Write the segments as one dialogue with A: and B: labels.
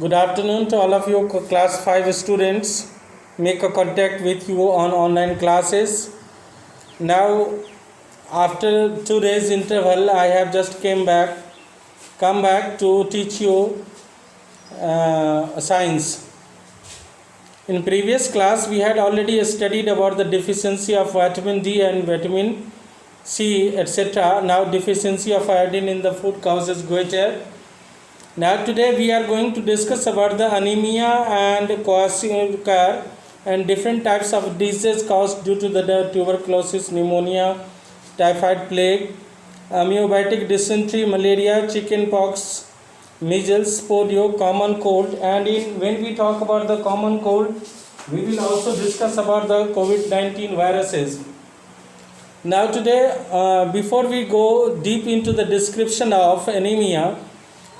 A: Good afternoon to all of you class 5 students. Make a contact with you on online classes. Now after 2 days interval I have just come back to teach you science. In previous class we had already studied about the deficiency of vitamin D and vitamin C etc. Now deficiency of iodine in the food causes goiter. Now today we are going to discuss about the anemia and kwashiorkor and different types of diseases caused due to the tuberculosis, pneumonia, typhoid plague, amoebiatic dysentery, malaria, chicken pox, measles, polio, common cold. And when we talk about the common cold, we will also discuss about the COVID-19 viruses. Now today, before we go deep into the description of anemia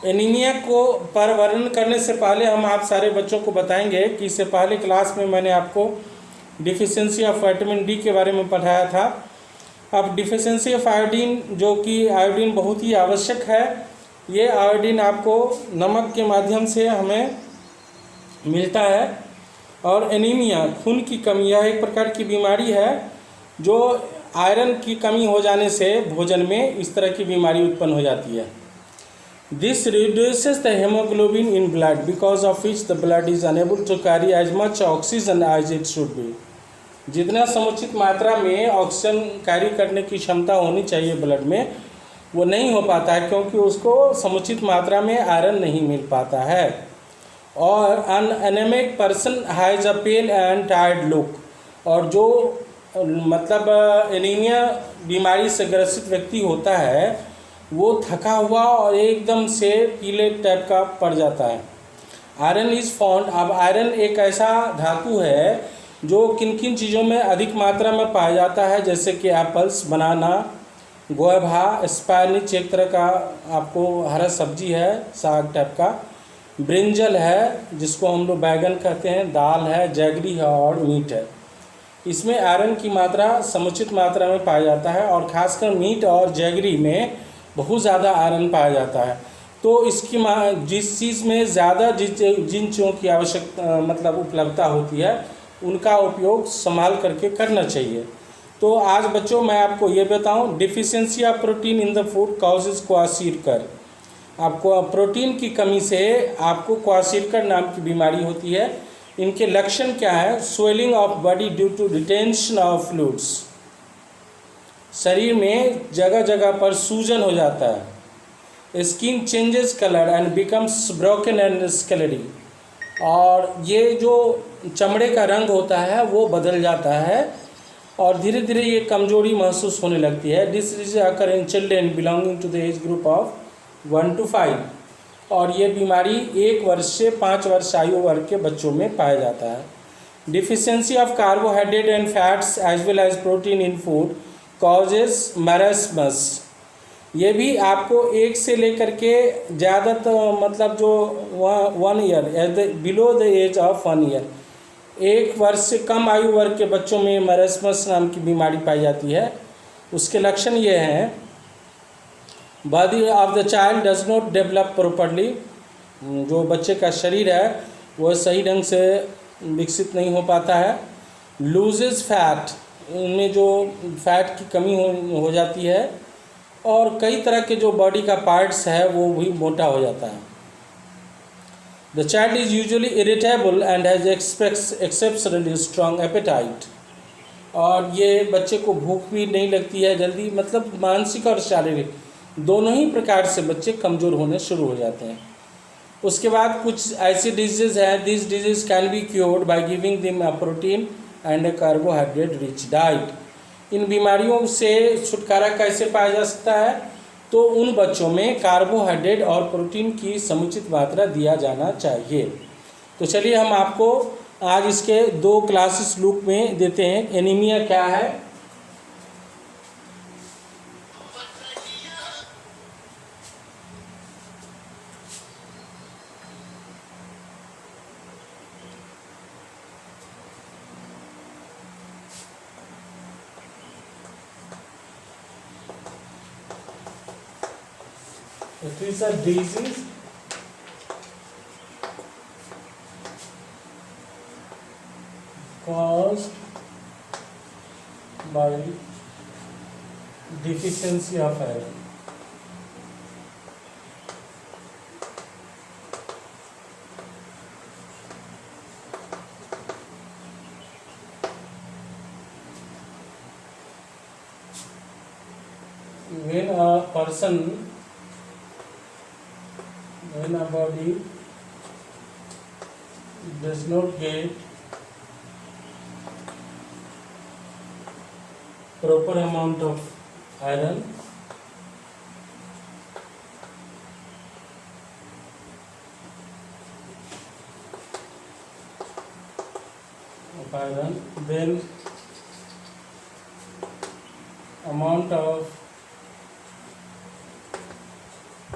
A: को पर वर्णन करने से पहले हम आप सारे बच्चों को बताएंगे कि इससे पहले क्लास में मैंने आपको डिफिशिएंसी ऑफ विटामिन डी के बारे में पढ़ाया था। अब डिफिशिएंसी ऑफ आयोडीन, जो कि आयोडीन बहुत ही आवश्यक है, ये आयोडीन आपको नमक के माध्यम से हमें मिलता है। और एनीमिया, खून की कमी, यह एक प्रकार की बीमारी है जो आयरन की कमी हो जाने से भोजन में इस तरह की बीमारी उत्पन्न हो जाती है। This reduces the hemoglobin in blood, because of which the blood is unable to carry as much oxygen as it should be. जितना समुचित मात्रा में ऑक्सीजन कैरी करने की क्षमता होनी चाहिए ब्लड में, वो नहीं हो पाता है क्योंकि उसको समुचित मात्रा में आयरन नहीं मिल पाता है। और an anemic person has a pale and tired look, और जो मतलब एनीमिया बीमारी से ग्रसित व्यक्ति होता है वो थका हुआ और एकदम से पीले टाइप का पड़ जाता है। आयरन इज़ फाउंड, अब आयरन एक ऐसा धातु है जो किन किन चीज़ों में अधिक मात्रा में पाया जाता है, जैसे कि एप्पल्स, बनाना, गोयभा, स्पैनिच एक तरह का आपको हरा सब्जी है, साग टाइप का, ब्रिंजल है जिसको हम लोग बैगन कहते हैं, दाल है, जैगरी है और मीट है। इसमें आयरन की मात्रा समुचित मात्रा में पाया जाता है और ख़ासकर मीट और जैगरी में बहुत ज़्यादा आयरन पाया जाता है। तो इसकी जिस चीज़ में ज़्यादा जिन चीज़ों की आवश्यकता मतलब उपलब्धता होती है उनका उपयोग संभाल करके करना चाहिए। तो आज बच्चों मैं आपको ये बताऊं, deficiency of protein in the food causes kwashiorkor. आपको प्रोटीन की कमी से आपको क्वाशियोरकर नाम की बीमारी होती है। इनके लक्षण क्या है? Swelling of body due to retention of fluids, शरीर में जगह जगह पर सूजन हो जाता है। Skin changes colour and becomes broken and scaly, और ये जो चमड़े का रंग होता है वो बदल जाता है और धीरे धीरे ये कमजोरी महसूस होने लगती है। This disease occur in children belonging to the age group of 1 to 5, और ये बीमारी 1 वर्ष से 5 वर्ष आयु वर्ग के बच्चों में पाया जाता है। Deficiency of carbohydrate and fats as well as protein in food causes marasmus, ये भी आपको 1 से लेकर के ज़्यादा तो मतलब जो 1 year below the age of 1 year, 1 वर्ष से कम आयु वर्ग के बच्चों में मैरास्मस नाम की बीमारी पाई जाती है। उसके लक्षण ये हैं, body of the child does not develop properly, जो बच्चे का शरीर है वह सही ढंग से विकसित नहीं हो पाता है। लूजेज फैट, उनमें जो फैट की कमी हो जाती है, और कई तरह के जो बॉडी का पार्ट्स है वो भी मोटा हो जाता है। The child is usually irritable and has exceptionally strong appetite, और ये बच्चे को भूख भी नहीं लगती है जल्दी, मतलब मानसिक और शारीरिक दोनों ही प्रकार से बच्चे कमज़ोर होने शुरू हो जाते हैं। उसके बाद कुछ ऐसी डिजीज़ हैं, this disease can be cured by giving them a protein and a carbohydrate rich diet. इन बीमारियों से छुटकारा कैसे पाया जा सकता है? तो उन बच्चों में कार्बोहाइड्रेट और प्रोटीन की समुचित मात्रा दिया जाना चाहिए। तो चलिए हम आपको आज इसके 2 क्लासेस लूप में देते हैं। एनीमिया क्या है, it is a disease caused by deficiency of iron. When a body does not get proper amount of iron, then amount of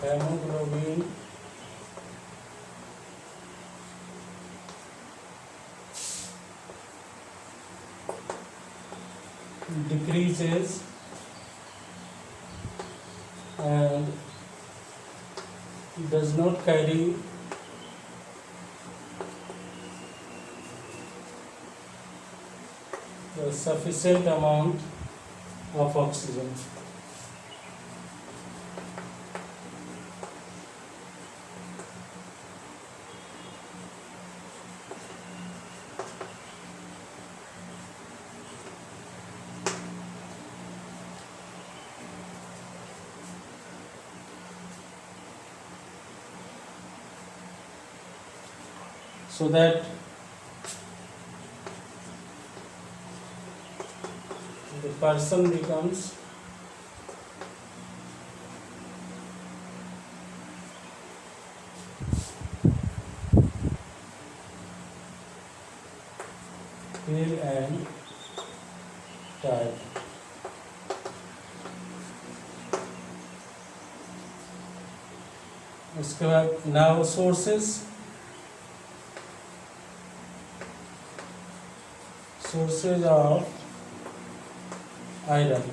A: hemoglobin decreases and does not carry the sufficient amount of oxygen. So that the person becomes pale and tired. उसके बाद now sources of iron.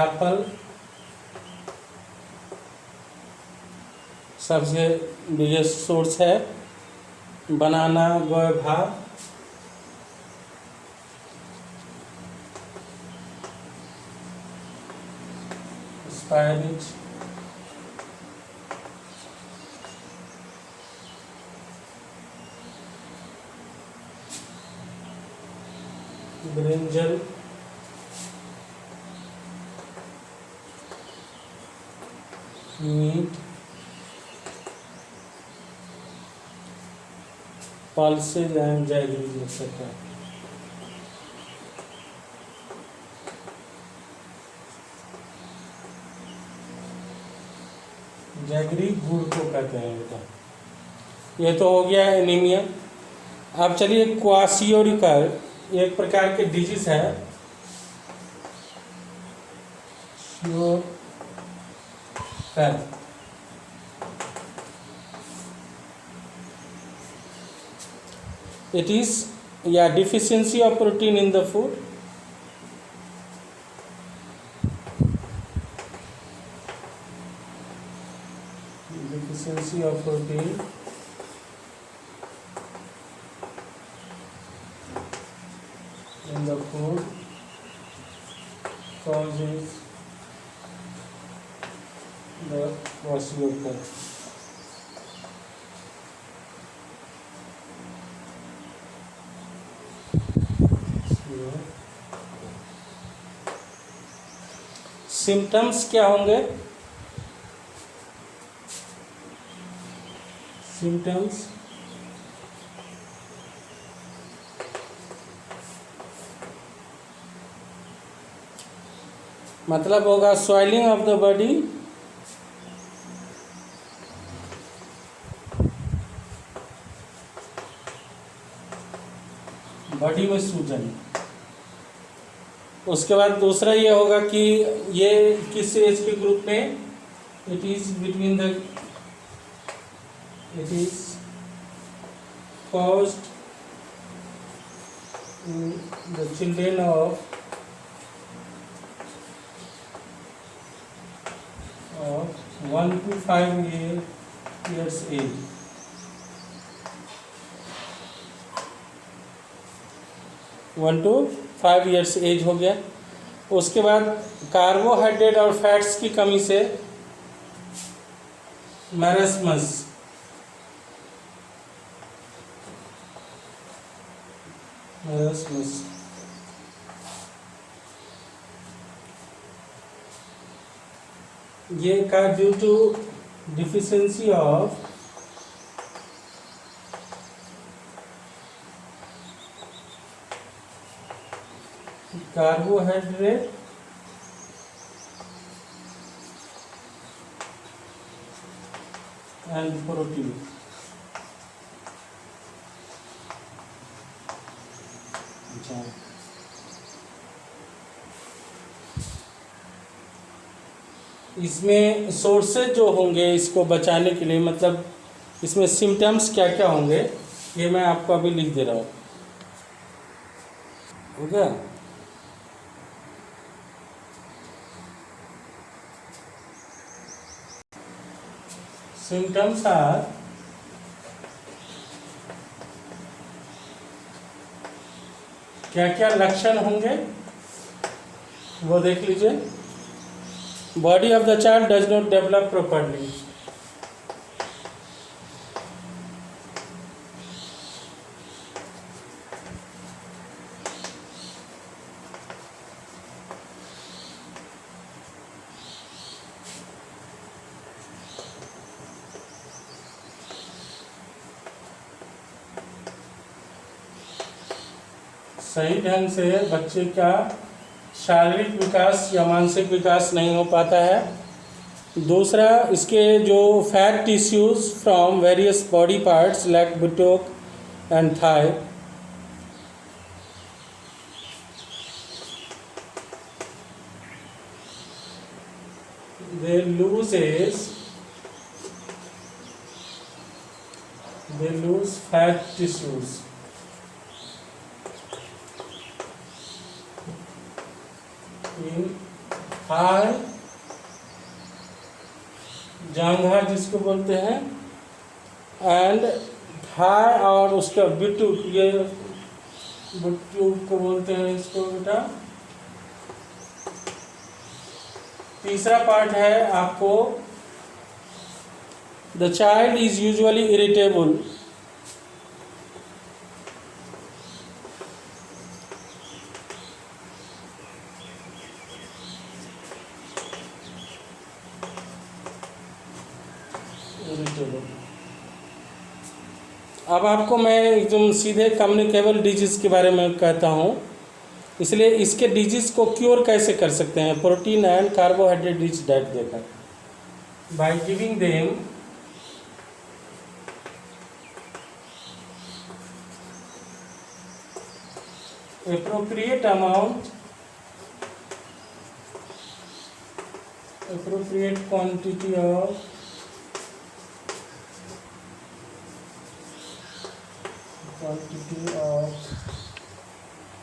A: Apple सबसे biggest source है, banana, guava, spinach, brinjal, meat, pulses and jaggery etc. Jaggery गुड़ को कहते हैं बेटा। ये तो हो गया एनीमिया। अब चलिए क्वाशियोरिकल एक प्रकार के डिजीज है, it is deficiency of protein in the food. Deficiency of protein in the food causes the kwashiorkor. Symptoms क्या होंगे? सिम्टम्स मतलब होगा swelling of the body, body में सूजन। उसके बाद दूसरा ये होगा कि ये किस एज के ग्रुप में, it is between the, it is caused in the children of 1 to 5 years age। 1 to 5 years age हो गया। उसके बाद कार्बोहाइड्रेट और फैट्स की कमी से मैरस्मस, ये का due to deficiency of carbohydrate and protein. इसमें सोर्सेज जो होंगे इसको बचाने के लिए, मतलब इसमें सिम्टम्स क्या क्या होंगे ये मैं आपको अभी लिख दे रहा हूँ। हो गया? सिम्टम्स आर क्या क्या लक्षण होंगे वो देख लीजिए। Body of the child does not develop properly, सही ढंग से बच्चे का शारीरिक विकास या मानसिक विकास नहीं हो पाता है। दूसरा, इसके जो fat tissues from various body parts like buttock and thigh, they lose fat tissues. In thigh, जांघा जिसको बोलते हैं, एंड थाई और उसका बुटुक, ये बुटुक को बोलते हैं इसको बेटा। तीसरा पार्ट है आपको, the child is usually irritable, अब आपको मैं एकदम सीधे कम्युनिकेबल डिजीज़ के बारे में कहता हूँ, इसलिए इसके डिजीज़ को क्योर कैसे कर सकते हैं protein and carbohydrate rich diet देकर, by giving them appropriate quantity of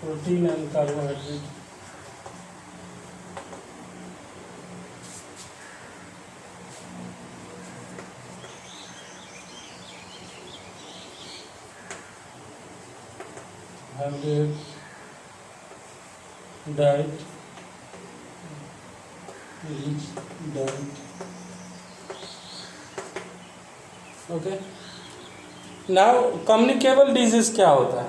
A: protein and carbohydrate. Have a diet, rich diet. Okay. Now communicable disease क्या होता है?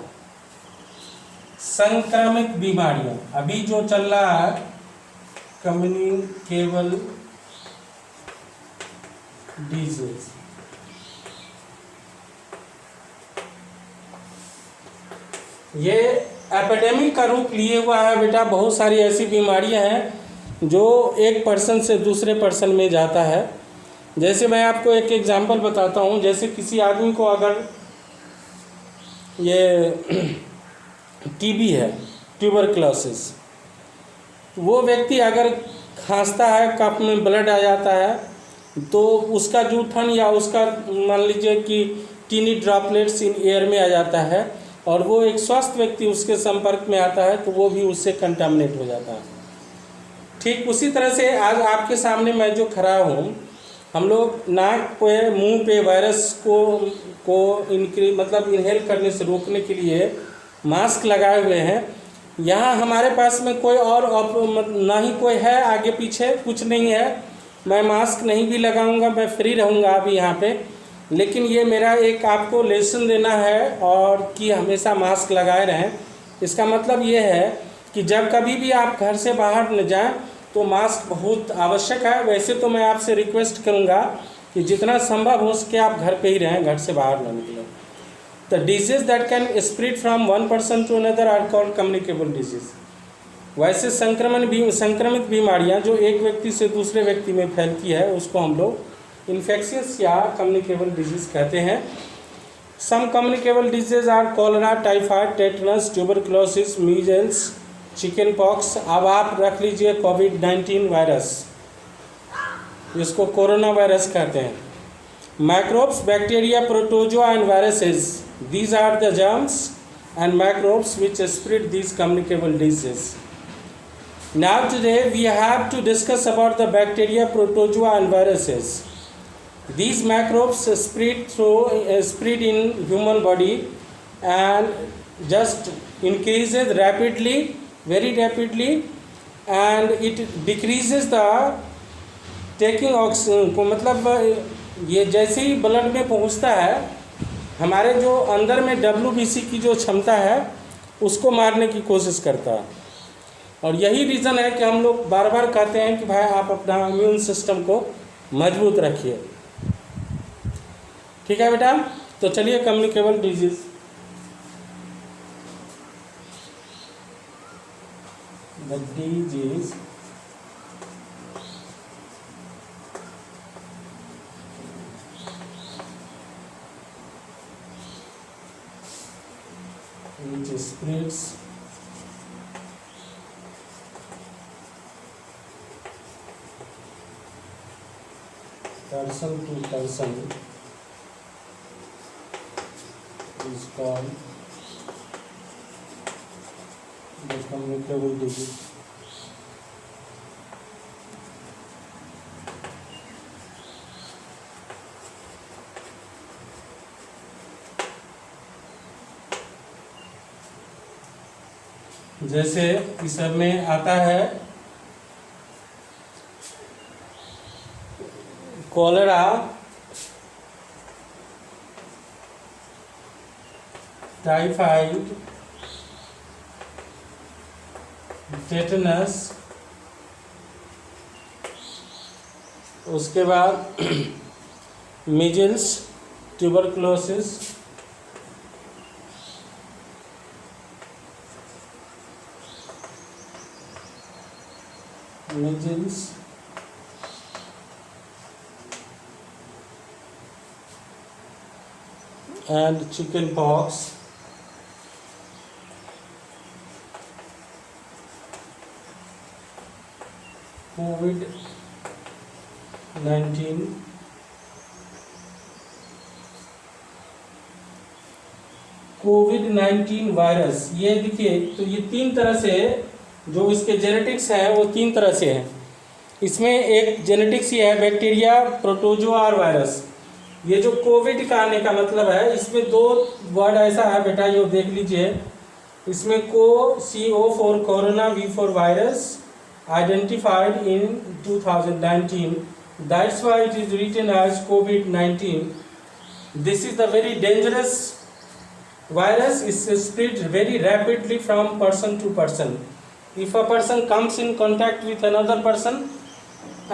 A: संक्रामक बीमारियां, अभी जो चल रहा है कम्युनिकेबल डिजीज, ये एपिडेमिक का रूप लिए हुआ है बेटा। बहुत सारी ऐसी बीमारियां हैं जो एक पर्सन से दूसरे पर्सन में जाता है। जैसे मैं आपको एक एग्जांपल बताता हूँ, जैसे किसी आदमी को अगर ये टीबी है, ट्यूबरक्लोसिस, वो व्यक्ति अगर खांसता है, कफ में ब्लड आ जाता है, तो उसका जूठन या उसका मान लीजिए कि टीनी ड्रॉपलेट्स इन एयर में आ जाता है और वो एक स्वस्थ व्यक्ति उसके संपर्क में आता है तो वो भी उससे कंटामिनेट हो जाता है। ठीक उसी तरह से आज आपके सामने मैं जो खड़ा हूँ, हम लोग नाक पे मुंह पे वायरस को मतलब इनहेल करने से रोकने के लिए मास्क लगाए हुए हैं। यहाँ हमारे पास में कोई और ना ही कोई है आगे पीछे, कुछ नहीं है। मैं मास्क नहीं भी लगाऊंगा, मैं फ्री रहूँगा अभी यहाँ पे। लेकिन ये मेरा एक आपको लेसन देना है और कि हमेशा मास्क लगाए रहें। इसका मतलब ये है कि जब कभी भी आप घर से बाहर न जाएं तो मास्क बहुत आवश्यक है। वैसे तो मैं आपसे रिक्वेस्ट करूंगा कि जितना संभव हो सके आप घर पे ही रहें, घर से बाहर न निकलें। The disease that can spread from one person to another are called communicable disease. वैसे संक्रमित बीमारियां जो एक व्यक्ति से दूसरे व्यक्ति में फैलती है उसको हम लोग इन्फेक्शियस या कम्युनिकेबल डिजीज कहते हैं। Some communicable disease are cholera, typhoid, tetanus, tuberculosis, measles, chicken pox. अब आप रख लीजिए कोविड-19 वायरस, जिसको कोरोना वायरस कहते हैं। Microbes, bacteria, protozoa and viruses, these are the germs and microbes which spread these communicable disease. Now today we have to discuss about the bacteria, protozoa and viruses. These microbes spread in human body and just increases rapidly, very rapidly, and it decreases the taking oxygen को, मतलब ये जैसे ही blood में पहुंचता है हमारे जो अंदर में WBC की जो क्षमता है उसको मारने की कोशिश करता है। और यही रीज़न है कि हम लोग बार बार कहते हैं कि भाई आप अपना इम्यून सिस्टम को मजबूत रखिए। ठीक है बेटा, तो चलिए communicable disease. The disease which spreads person to person is called the communicable disease. जैसे इस सब में आता है कॉलेरा, टाइफाइड, टेटनस, उसके बाद measles, tuberculosis, measles and chicken pox, COVID-19, covid virus. ये देखिए, तो ये तीन तरह से जो इसके जेनेटिक्स है वो तीन तरह से है। इसमें एक जेनेटिक्स ये है बैक्टीरिया, प्रोटोजोआ और वायरस। ये जो कोविड का आने का मतलब है, इसमें दो वर्ड ऐसा है बेटा, ये देख लीजिए। इसमें CO for corona, V for virus, identified in 2019, that's why it is written as COVID-19। This is the very dangerous virus, is spread very rapidly from person to person. If a person comes in contact with another person,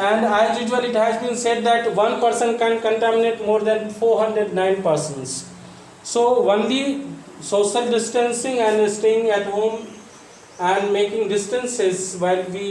A: and as usual it has been said that one person can contaminate more than 409 persons. So only social distancing and staying at home and making distances while we